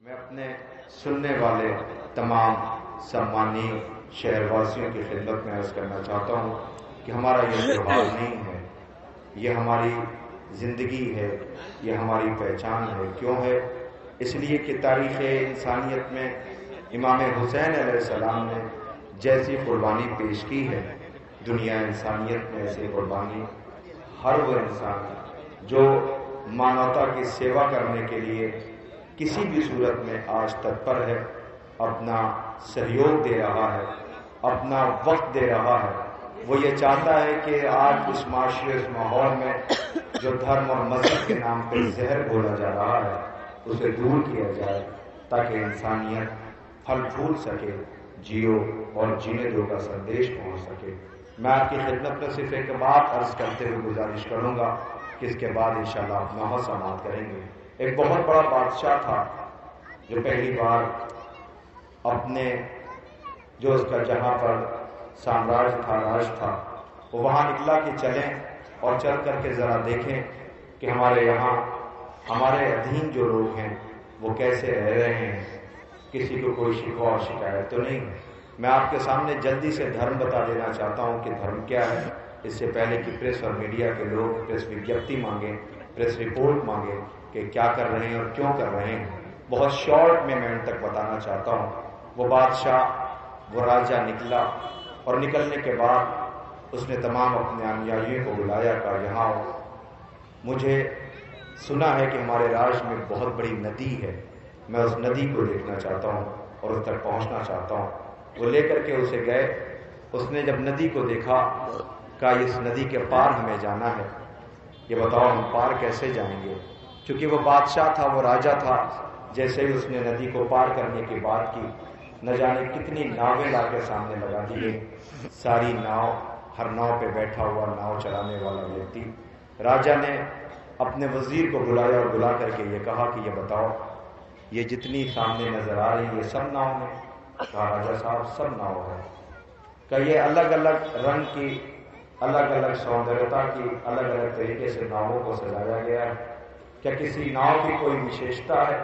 میں اپنے سننے والے تمام سمانی شہر واسیوں کی خدمت میں عرض کرنا چاہتا ہوں کہ ہمارا یہ تہوار نہیں ہے، یہ ہماری زندگی ہے، یہ ہماری پہچان ہے۔ کیوں ہے؟ اس لیے کہ تاریخ انسانیت میں امام حسین علیہ السلام نے جیسی قربانی پیش کی ہے، دنیا انسانیت میں ایسی قربانی ہر وہ انسان جو مانوتا کی سیوا کرنے کے لیے کسی بھی صورت میں آج تتپر ہے، اپنا سہیوگ دے رہا ہے، اپنا وقت دے رہا ہے، وہ یہ چاہتا ہے کہ آج اس معاشرے اس ماحول میں جو دھرم اور مذہب کے نام پہ زہر گھولا جا رہا ہے اسے دور کیا جائے تاکہ انسانیت پھل پھول سکے، جیو اور جینے دو کا سندیش پہنچ سکے۔ میں آپ کی خدمت میں صرف ایک بات عرض کرتے ہوئے گزارش کروں گا کہ اس کے بعد انشاءاللہ اپنا سماعت کریں گے۔ ایک بہت بڑا بادشاہ تھا جو پہلی بار اپنے جو اس کا جہاں پر سامراج تھا، راج تھا، وہ وہاں نکلا کہ چلیں اور چل کر کے ذرا دیکھیں کہ ہمارے یہاں ہمارے ادھین جو لوگ ہیں وہ کیسے رہ رہے ہیں، کسی کو کوئی شکوہ اور شکایت تو نہیں ہے۔ میں آپ کے سامنے جلدی سے دھرم بتا دینا چاہتا ہوں کہ دھرم کیا ہے، اس سے پہلے کہ پریس اور میڈیا کے لوگ پریس وجیپتی مانگیں، پریس رپورٹ مانگیں کہ کیا کر رہے ہیں اور کیوں کر رہے ہیں۔ بہت شارٹ میں ان تک بتانا چاہتا ہوں۔ وہ بادشاہ، وہ راجہ نکلا اور نکلنے کے بعد اس نے تمام اپنے انیائیوں کو بلایا، کہا یہاں ہو، مجھے سنا ہے کہ ہمارے راج میں بہت بڑی ندی ہے، میں اس ندی کو دیکھنا چاہتا ہوں اور اس تک پہنچنا چاہتا ہوں۔ وہ لے کر کے اسے گئے، اس نے جب ندی کو دیکھا کہا اس ندی کے پار ہمیں جانا ہے، یہ بتاؤ ہم پار کیسے جائیں گے؟ چونکہ وہ بادشاہ تھا، وہ راجہ تھا، جیسے ہی اس نے ندی کو پار کرنے کی بات کی، نہ جانے کتنی ناویں لا کے سامنے لگا دی گئی، ساری ناؤ، ہر ناؤ پہ بیٹھا ہوا ناؤ چلانے والا ویکتی۔ راجہ نے اپنے وزیر کو بلایا اور بلا کر کے یہ کہا کہ یہ بتاؤ یہ جتنی سامنے نظر آ رہی یہ سب ناؤ ہیں؟ کہا راجہ صاحب سب ناؤ ہے۔ کہ یہ الگ الگ رنگ کی، الگ الگ سوندرتا کی، الگ الگ طریقے سے ناؤں کو سجایا گیا ہے، کیا کسی ناؤ کی کوئی وشیشتا ہے؟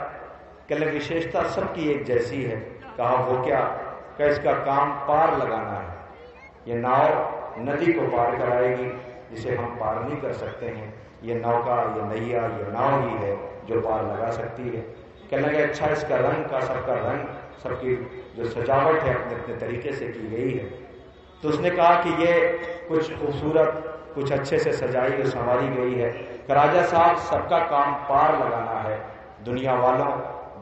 کہ وشیشتا سب کی ایک جیسی ہے۔ کہا وہ کیا؟ کہ اس کا کام پار لگانا ہے، یہ ناؤ ندی کو پار کرائے گی جسے ہم پار نہیں کر سکتے ہیں، یہ نوکا، یہ نیا، یہ ناؤ ہی ہے جو پار لگا سکتی ہے۔ کہنے لگے اچھا اس کا رنگ کا، سب کا رنگ، سب کی جو سجاوٹ ہے اپنے اپنے طریقے سے کی گئی ہے۔ تو اس نے کہا کہ یہ کچھ خوبصورت، کچھ اچھے سے سجائی اور سنواری گئی ہے۔ کہ راجہ صاحب سب کا کام پار لگانا ہے، دنیا والوں،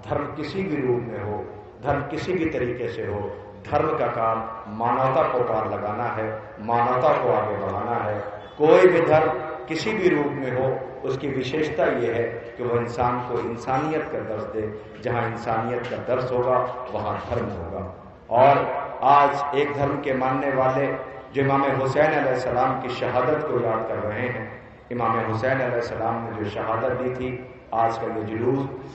دھرم کسی بھی روپ میں ہو، دھرم کسی بھی طریقے سے ہو، دھرم کا کام مانوتا کو پار لگانا ہے، مانوتا کو آگے بڑھانا ہے۔ کوئی بھی دھرم کسی بھی روپ میں ہو، اس کی وشیشتا یہ ہے کہ وہ انسان کو انسانیت کا درس دے، جہاں انسانیت کا درس ہوگا وہاں دھرم ہوگا۔ اور آج ایک دھرم کے ماننے والے جو امام حسین علیہ السلام کی شہادت کو یاد کر رہے ہیں، امام حسین علیہ السلام نے جو شہادت دی تھی، آج کا یہ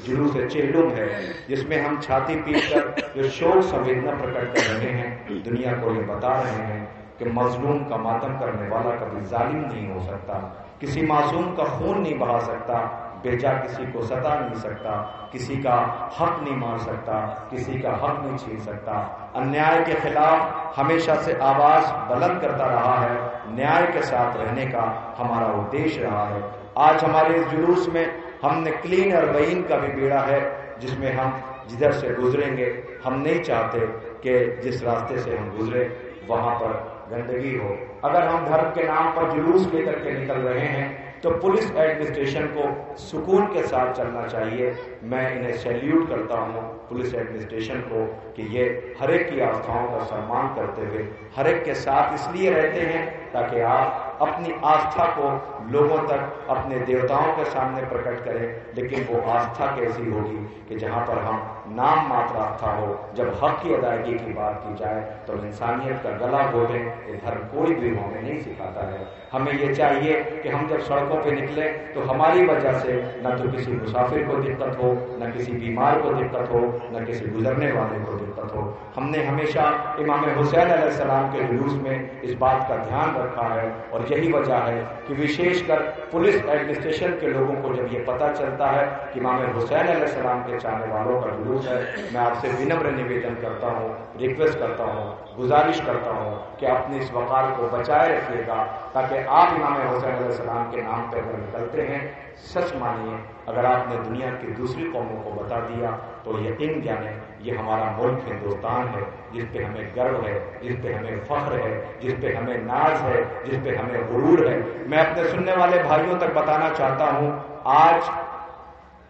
جلوس چہلم ہے جس میں ہم چھاتی پیٹ کر جو شوق سنویدنا پرکٹ کر رہے ہیں، دنیا کو یہ بتا رہے ہیں کہ مظلوم کا ماتم کرنے والا کبھی ظالم نہیں ہو سکتا، کسی معصوم کا خون نہیں بہا سکتا، بیجا کسی کو ستا نہیں سکتا، کسی کا حق نہیں مار سکتا، کسی کا حق نہیں چھین سکتا، انیائے کے خلاف ہمیشہ سے آواز بلند کرتا رہا ہے، نیائے کے ساتھ رہنے کا ہمارا ادیش رہا ہے۔ آج ہمارے اس جلوس میں ہم نے کلین اور بین کا بھی بیڑا ہے جس میں ہم جدھر سے گزریں گے، ہم نہیں چاہتے کہ جس راستے سے ہم گزرے وہاں پر گندگی ہو۔ اگر ہم دھرم کے نام پر جلوس لے کر کے نکل رہے ہیں تو پولیس ایڈمنسٹریشن کو سکون کے ساتھ چلنا چاہیے۔ میں انہیں سیلیوٹ کرتا ہوں پولیس ایڈمنسٹریشن کو کہ یہ ہر ایک کی آستھاؤں کا سمان کرتے ہوئے ہر ایک کے ساتھ اس لیے رہتے ہیں تاکہ آپ اپنی آستھا کو لوگوں تک، اپنے دیوتاؤں کے سامنے پرکٹ کریں، لیکن وہ آستھا کیسی ہوگی کہ جہاں پر ہم نام ماتر آستھا ہو، جب حق کی ادائیگی کی بات کی جائے تو انسانیت کا گلا گھونٹیں، یہ دھرم کوئی بھی ہمیں نہیں سکھاتا ہے۔ ہمیں یہ چاہیے کہ ہم جب سڑکوں پہ نکلیں تو ہماری وجہ سے نہ تو کسی مسافر کو دقت ہو، نہ کسی بیمار کو دقت ہو، نہ کسی گزرنے والے کو دقت ہو۔ ہم نے ہمیشہ امام حسین علیہ السلام کے جلوس میں اس بات کا دھیان رکھا ہے اور اور یہی وجہ ہے کہ وشیش کر پولیس ایڈمنسٹریشن کے لوگوں کو جب یہ پتہ چلتا ہے کہ امام حسین علیہ السلام کے چاہنے والوں کا جلوس ہے، میں آپ سے ونمر نویدن کرتا ہوں، ریکویسٹ کرتا ہوں، گزارش کرتا ہوں کہ اپنے اس وقار کو بچائے رکھیے گا، تاکہ آپ امام حسین علیہ السلام کے نام پہ اگر نکلتے ہیں، سچ مانیے اگر آپ نے دنیا کی دوسری قوموں کو بتا دیا تو یقین جانیں یہ ہمارا ملک ہندوستان ہے، جس پہ ہمیں گرو ہے، جس پہ ہمیں فخر ہے، جس پہ ہمیں ناز ہے، جس پہ ہمیں غرور ہے۔ میں اپنے سننے والے بھائیوں تک بتانا چاہتا ہوں، آج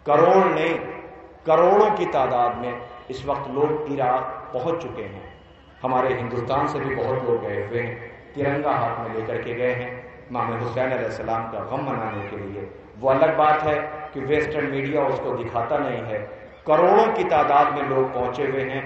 کروڑ نہیں کروڑوں کی تعداد میں اس وقت لوگ عراق پہنچ چکے ہیں۔ ہمارے ہندوستان سے بھی بہت لوگ گئے ہوئے ہیں، ترنگا ہاتھ میں لے کر کے گئے ہیں امام حسین علیہ السلام کا غم منانے کے لیے۔ وہ الگ بات ہے کہ ویسٹرن میڈیا اس کو دکھاتا نہیں ہے، کروڑوں کی تعداد میں لوگ پہنچے ہوئے ہیں،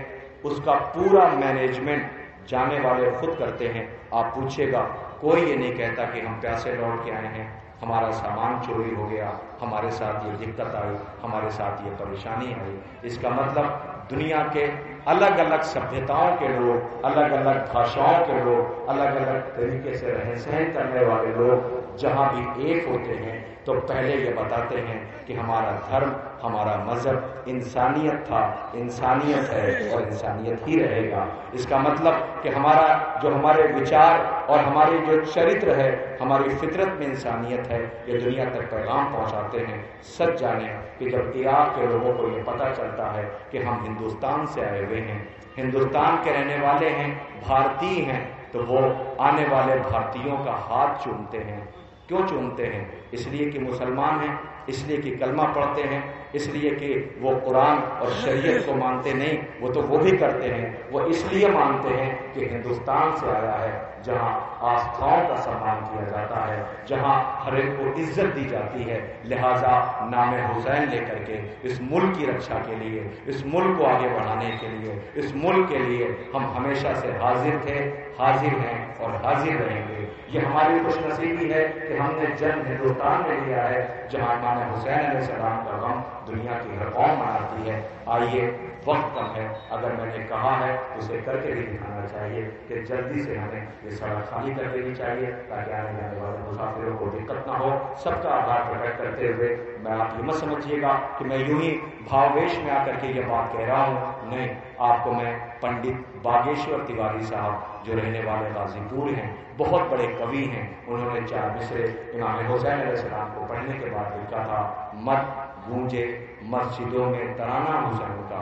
اس کا پورا مینجمنٹ جانے والے خود کرتے ہیں۔ آپ پوچھیے گا، کوئی یہ نہیں کہتا کہ ہم پیسے لوٹ کے آئے ہیں، ہمارا سامان چوری ہو گیا، ہمارے ساتھ یہ دقت آئی، ہمارے ساتھ یہ پریشانی آئی۔ اس کا مطلب دنیا کے الگ الگ سبھیتاؤں کے لوگ، الگ الگ بھاشاؤں کے لوگ، الگ الگ طریقے سے رہن سہن کرنے والے لوگ جہاں بھی ایک ہوتے ہیں تو پہلے یہ بتاتے ہیں کہ ہمارا دھرم، ہمارا مذہب انسانیت تھا، انسانیت ہے اور انسانیت ہی رہے گا۔ اس کا مطلب کہ ہمارے وچار اور ہماری جو چرتر ہے، ہماری فطرت میں انسانیت ہے، یہ دنیا تک پیغام پہنچاتے ہیں۔ سچ جانیں کہ جب عراق کے لوگوں کو یہ پتہ چلتا ہے کہ ہم ہندوستان سے آئے ہوئے ہیں، ہندوستان کے رہنے والے ہیں، بھارتی ہیں، تو وہ آنے والے بھارتیوں کا ہاتھ چومتے ہیں۔ کیوں چومتے ہیں؟ اس لیے کہ مسلمان ہیں، اس لیے کہ کلمہ پڑھتے ہیں، اس لیے کہ وہ قرآن اور شریعت کو مانتے نہیں، وہ تو وہ بھی کرتے ہیں، وہ اس لیے مانتے ہیں کہ ہندوستان سے آیا ہے جہاں آستھاؤں کا سمان کیا جاتا ہے، جہاں ہر ایک کو عزت دی جاتی ہے۔ لہٰذا نام حسین لے کر کے اس ملک کی رکشا کے لیے، اس ملک کو آگے بڑھانے کے لیے، اس ملک کے لیے ہم ہمیشہ سے حاضر تھے، حاضر ہیں اور حاضر رہیں گے۔ یہ ہماری خوش نصیبی ہے کہ ہم نے جنم ہندوستان میں لیا ہے جہاں امام حسین علیہ السلام کا غم دنیا کی ہر قوم مناتی ہے۔ آئیے، وقت کم ہے، اگر میں نے کہا ہے اسے کر کے بھی دکھانا چاہیے کہ جلدی سے ہمیں یہ سڑک خالی کر دینی چاہیے تاکہ آنے جانے والے مسافروں کو دقت نہ ہو۔ سب کا آبھار پرکٹ کرتے ہوئے میں آپ یہ مت سمجھیے گا کہ میں یوں ہی بھاویش میں آ کر کے یہ بات کہہ رہا ہوں، نہیں، آپ کو میں پنڈت باگیشور تیواری صاحب جو رہنے والے غازی پور ہیں، بہت بڑے کوی ہیں، انہوں نے 4 مصرے امام حسین علیہ السلام کو پڑھنے کے بعد لکھا تھا: مت گونجے مسجدوں میں ترانہ حسین کا،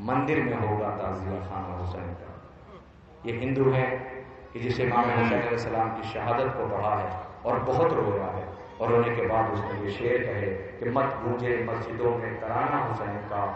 مندر میں ہوگا تعزیہ خانہ حسین کا۔ یہ ہندو ہے کہ جسے امام حسین علیہ السلام کی شہادت کو پڑھا ہے اور بہت رویا ہے، اور رونے کے بعد اس نے یہ شعر کہے کہ مت گونجے مسجدوں میں ترانہ حسین کا،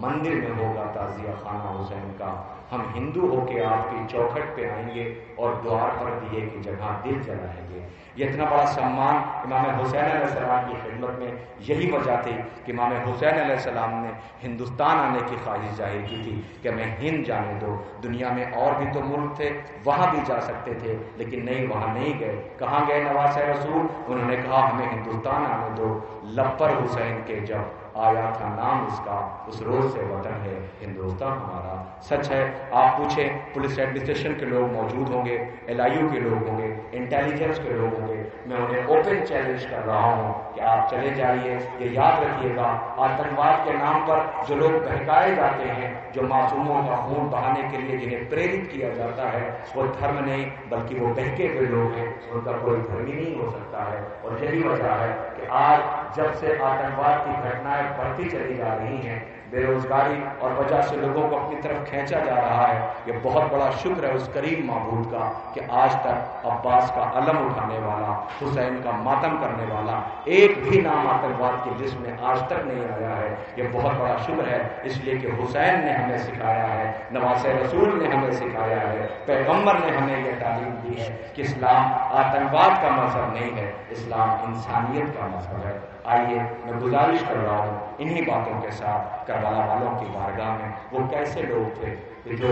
مندر میں ہوگا تعزیہ خانہ حسین کا۔ ہم ہندو ہو کے آپ کی چوکھٹ پہ آئیں گے اور دوار پر دیے کی جگہ دل جلائیں گے۔ یہ اتنا بڑا سمان امام حسین علیہ السلام کی خدمت میں یہی وجہ تھی کہ امام حسین علیہ السلام نے ہندوستان آنے کی خواہش ظاہر کی تھی کہ ہمیں ہند جانے دو۔ دنیا میں اور بھی تو ملک تھے، وہاں بھی جا سکتے تھے، لیکن نہیں، وہاں نہیں گئے۔ کہاں گئے نواز رسول؟ انہوں نے کہا ہمیں ہندوستان آنے دو۔ لب پر حسین کے جب آیا تھا نام اس کا، اس روز سے وطن ہے ہندوستان ہمارا۔ سچ ہے، آپ پوچھیں، پولیس ایڈمنسٹریشن کے لوگ موجود ہوں گے، LIU کے لوگ ہوں گے، انٹیلیجنس کے لوگ ہوں گے، میں انہیں اوپن چیلنج کر رہا ہوں کہ آپ چلے جائیے۔ یہ یاد رکھیے گا، آتنکواد کے نام پر جو لوگ بہکائے جاتے ہیں، جو معصوموں کا خون بہانے کے لیے جنہیں پریرت کیا جاتا ہے، وہ دھرم نہیں بلکہ وہ بہکے ہوئے لوگ ہیں، ان کا کوئی دھرم ہی نہیں ہو سکتا ہے۔ اور یہی وجہ ہے کہ آج جب سے آتنکواد کی گھٹنائیں بڑھتی چلی جا رہی ہیں، بے روزگاری اور وجہ سے لوگوں کو اپنی طرف کھینچا جا رہا ہے، یہ بہت بڑا شکر ہے اس کریم معبود کا کہ آج تک عباس کا علم اٹھانے والا، حسین کا ماتم کرنے والا ایک بھی نام آتنکواد کی لسٹ میں آج تک نہیں آیا ہے۔ یہ بہت بڑا شکر ہے، اس لیے کہ حسین نے ہمیں سکھایا ہے، نواز رسول نے ہمیں سکھایا ہے، پیغمبر نے ہمیں یہ تعلیم دی ہے کہ اسلام آتنکواد کا مذہب نہیں ہے، اسلام انسانیت کا مذہب ہے۔ آئیے، میں گزارش کر رہا ہوں انہی باتوں کے ساتھ کربلا والوں کی بارگاہ میں، وہ کیسے لوگ تھے کہ جو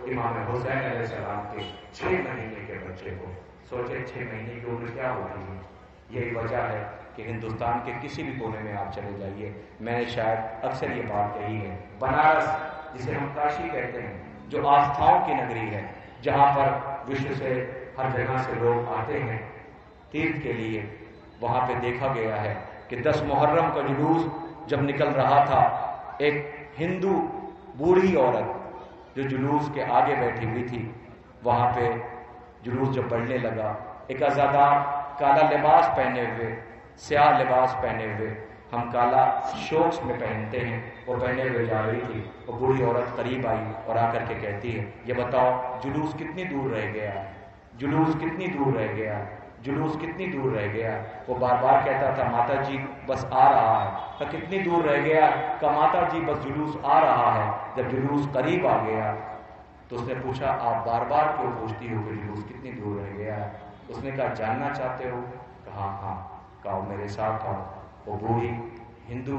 امام حسین علیہ السلام کے 6 مہینے کے بچے کو، سوچے 6 مہینے کی عمر کیا ہوتی ہے۔ یہی وجہ ہے کہ ہندوستان کے کسی بھی کونے میں آپ چلے جائیے، میں نے شاید اکثر یہ بات کہی ہے، بنارس جسے ہم کاشی کہتے ہیں، جو آستھاؤں کی نگری ہے، جہاں پر وشو سے ہر جگہ سے لوگ آتے ہیں، تیرتھ کے لیے وہاں پہ دیکھا گیا ہے کہ 10 محرم کا جلوس جب نکل رہا تھا، ایک ہندو بوڑھی عورت جو جلوس کے آگے بیٹھی ہوئی تھی، وہاں پہ جلوس جب بڑھنے لگا، ایک عزادار کالا لباس پہنے ہوئے، سیاہ لباس پہنے ہوئے، ہم کالا شوقس میں پہنتے ہیں، وہ پہنے ہوئے جا رہی تھی۔ وہ بوڑھی عورت قریب آئی اور آ کر کے کہتی ہے، یہ بتاؤ جلوس کتنی دور رہ گیا، جلوس کتنی دور رہ گیا، جلوس کتنی دور رہ گیا۔ وہ بار بار کہتا تھا، ماتا جی بس آ رہا ہے۔ کہ کتنی دور رہ گیا؟ کہ ماتا جی بس جلوس آ رہا ہے۔ جب جلوس قریب آ گیا تو اس نے پوچھا، آپ بار بار کیوں پوچھتی ہو کہ جلوس کتنی دور رہ گیا ہے؟ اس نے کہا، جاننا چاہتے ہو؟ کہا ہاں۔ کہا میرے ساتھ آؤ۔ وہ بوڑھی ہندو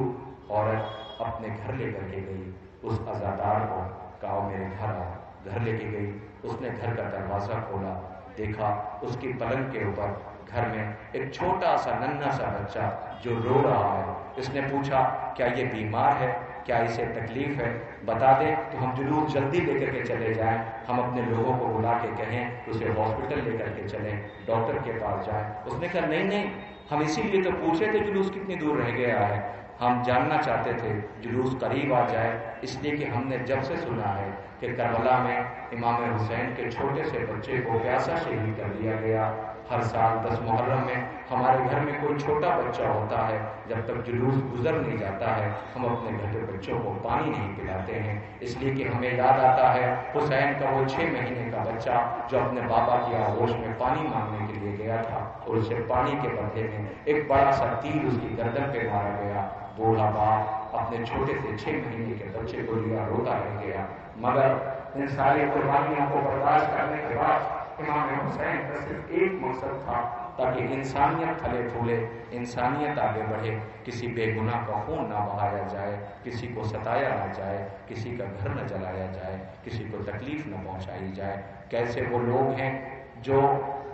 عورت اپنے گھر لے کر کے گئی اس عزادار کو، کہا میرے گھر آؤ۔ گھر لے کے گئی، اس نے گھر کا دروازہ کھولا، دیکھا اس کی پلنگ کے اوپر گھر میں ایک چھوٹا سا ننھا سا بچہ جو رو رہا ہے۔ اس نے پوچھا، کیا یہ بیمار ہے؟ کیا اسے تکلیف ہے؟ بتا دیں تو ہم جلوس جلدی لے کر کے چلے جائیں، ہم اپنے لوگوں کو بلا کے کہیں اسے ہاسپٹل لے کر کے چلیں، ڈاکٹر کے پاس جائیں۔ اس نے کہا، نہیں، ہم اسی لیے تو پوچھے تھے جلوس کتنی دور رہ گیا ہے، ہم جاننا چاہتے تھے جلوس قریب آ جائے، اس لیے کہ ہم نے جب سے سنا ہے کہ کربلا میں امام حسین کے چھوٹے سے بچے کو پیاسا شہید کر دیا گیا۔ ہر سال 10 محرم میں ہمارے گھر میں کوئی چھوٹا بچہ ہوتا ہے، جب تک جلوس گزر نہیں جاتا ہے ہم اپنے گھر کے بچوں کو پانی نہیں پلاتے ہیں، اس لیے کہ ہمیں یاد آتا ہے حسین کا وہ 6 مہینے کا بچہ جو اپنے بابا کی آغوش میں پانی مانگنے کے لیے گیا تھا اور اسے پانی کے بدلے میں ایک بڑا سا تیر اس کی گردن پہ مارا گیا۔ بوڑھا باپ اپنے چھوٹے سے 6 مہینے کے بچے کو لیا روتا رہ گیا، مگر ان ساری قربانیوں کو برداشت کرنے کے بعد امام حسین کا صرف ایک مقصد تھا، تاکہ انسانیت پھلے پھولے، انسانیت آگے بڑھے، کسی بے گناہ کا خون نہ بہایا جائے، کسی کو ستایا نہ جائے، کسی کا گھر نہ جلایا جائے، کسی کو تکلیف نہ پہنچائی جائے۔ کیسے وہ لوگ ہیں جو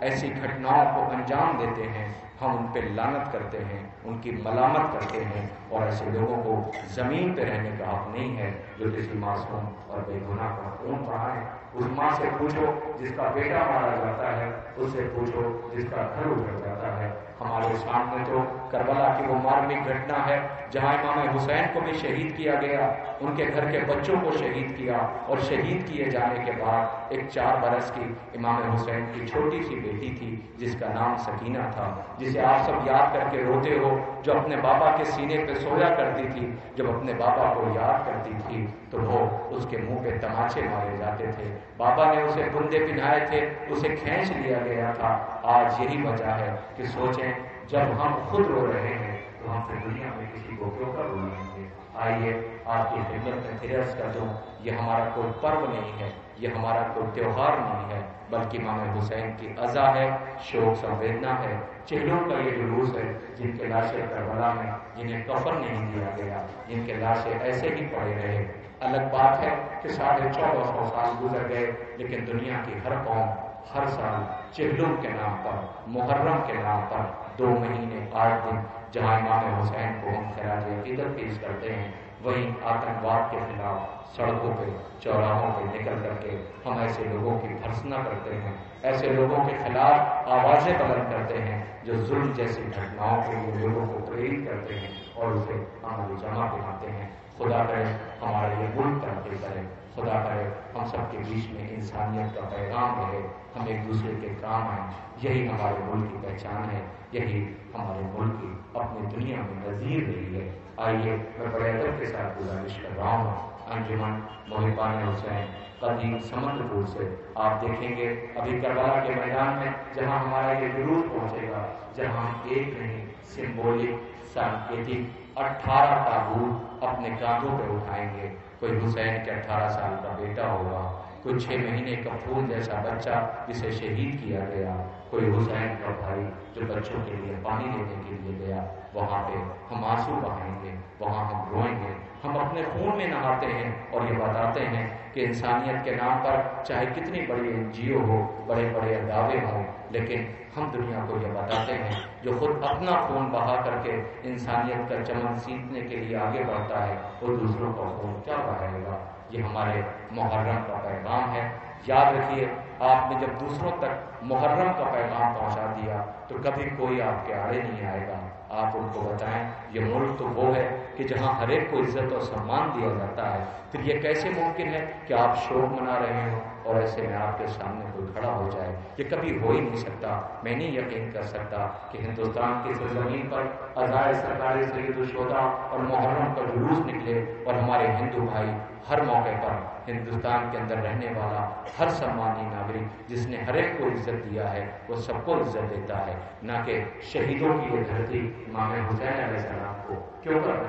ایسی گھٹناؤں کو انجام دیتے ہیں، ہم ان پہ لعنت کرتے ہیں، ان کی ملامت کرتے ہیں، اور ایسے لوگوں کو زمین پہ رہنے کا حق نہیں ہے جو کسی معصوم اور بے گناہ کا خون بہائے۔ اس ماں سے پوچھو جس کا بیٹا مارا جاتا ہے، اس سے پوچھو جس کا گھر اجڑ جاتا ہے۔ ہمارے سامنے تو کربلا کی وہ مارمک گھٹنا ہے جہاں امام حسین کو بھی شہید کیا گیا، ان کے گھر کے بچوں کو شہید کیا، اور شہید کیے جانے کے بعد ایک 4 برس کی امام حسین کی چھوٹی سی بیٹی تھی جس کا نام سکینہ تھا، جسے آپ سب یاد کر کے روتے ہو، جو اپنے بابا کے سینے پہ سویا کرتی تھی۔ جب اپنے بابا کو یاد کرتی تھی تو وہ اس کے منہ پہ تماچے مارے جاتے تھے، بابا نے اسے بندے پہنائے تھے، اسے کھینچ لیا گیا تھا۔ آج یہی وجہ ہے کہ سوچیں جب ہم خود رو رہے ہیں تو ہم پھر دنیا میں کسی کو کیوں کر روئیں گے۔ آئیے آپ کی خدمت میں پھر عرض کر دوں، یہ ہمارا کوئی پرو نہیں ہے، یہ ہمارا کوئی تہوار نہیں ہے، بلکہ امام حسین کی عزا ہے، شوق سنویدنا ہے۔ چہلوں کا یہ جلوس ہے جن کے لاشیں کربلا میں جنہیں کفن نہیں دیا گیا، جن کے لاشیں ایسے ہی پڑے رہے۔ الگ بات ہے کہ 1450 سال گزر گئے، لیکن دنیا کی ہر قوم ہر سال چہلم کے نام پر، محرم کے نام پر 2 مہینے 8 دن جہاں امام حسین کو ہم خراج عقیدت پیش کرتے ہیں، وہیں آتنکواد کے خلاف سڑکوں پہ چوراہوں پہ نکل کر کے ہم ایسے لوگوں کی بھرسنا کرتے ہیں، ایسے لوگوں کے خلاف آوازیں بلند کرتے ہیں جو ظلم جیسی گھٹناؤں کے لیے لوگوں کو پریرت کرتے ہیں اور اسے عمل جمع دکھاتے ہیں۔ خدا کرے ہمارا یہ ملک ترقی کرے، خدا کرے ہم سب کے بیچ میں انسانیت کا پیغام رہے، ہم ایک دوسرے کے کام آئیں، یہی ہمارے ملک کی پہچان ہے، یہی ہمارے ملک کی اپنی دنیا میں نظیر رہی ہے۔ آئیے میں بڑے ادب کے ساتھ گزارش کر رہا ہوں انجمن محبان حسین قدیم سمندر پور سے، آپ دیکھیں گے ابھی کربلا کے میدان میں جہاں ہمارا یہ جلوس پہنچے گا، جہاں ہم ایک نہیں سمبولک سانکیتک 18 تابوت اپنے کاندھوں پہ اٹھائیں گے۔ کوئی حسین کے 18 سال کا بیٹا ہوگا، کوئی 6 مہینے کا پھول جیسا بچہ جسے شہید کیا گیا، کوئی حسین کا بھائی جو بچوں کے لیے پانی لینے کے لیے گیا۔ وہاں پہ ہم آنسو بہائیں گے، وہاں ہم روئیں گے، ہم اپنے خون میں نہاتے ہیں اور یہ بتاتے ہیں کہ انسانیت کے نام پر چاہے کتنی بڑی NGO ہو، بڑے بڑے دعوے ہوں، لیکن ہم دنیا کو یہ بتاتے ہیں جو خود اپنا خون بہا کر کے انسانیت کا چمن سیتنے کے لیے آگے بڑھتا ہے وہ دوسروں کا خون کیا بہائے گا۔ یہ ہمارے محرم کا پیغام ہے۔ یاد رکھیے، آپ نے جب دوسروں تک محرم کا پیغام پہنچا دیا تو کبھی کوئی آپ کے آڑے نہیں آئے گا۔ آپ ان کو بتائیں یہ ملک تو وہ ہے کہ جہاں ہر ایک کو عزت اور سمان دیا جاتا ہے، پھر یہ کیسے ممکن ہے کہ آپ شوق منا رہے ہوں اور ایسے میں آپ کے سامنے کوئی کھڑا ہو جائے؟ یہ کبھی ہو ہی نہیں سکتا۔ میں نہیں یقین کر سکتا کہ ہندوستان کی سرزمین پر عزائے سرکار سید الشہداء اور محرم کا جلوس نکلے اور ہمارے ہندو بھائی ہر موقع پر ہندوستان کے اندر رہنے والا ہر سمانی ناگرک جس نے ہر ایک کو عزت دیا ہے وہ سب کو عزت دیتا ہے، نہ کہ شہیدوں کی یہ دھرتی امام حسین علیہ السلام کو کیوں کر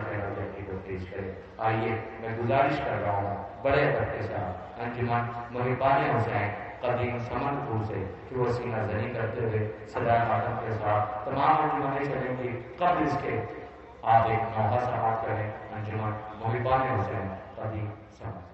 پیش کرے۔ آئیے میں گزارش کر رہا ہوں بڑے ادب کے ساتھ انجمن محبان حسین قدیم سمن پور سے کہ وہ سینہ زنی کرتے ہوئے صدا خاتم کے ساتھ تمام انجمنیں چلیں گی۔ قبل اس کے آپ ایک نوحہ سماعت کریں، انجمن محبان حسین قدیم سمن۔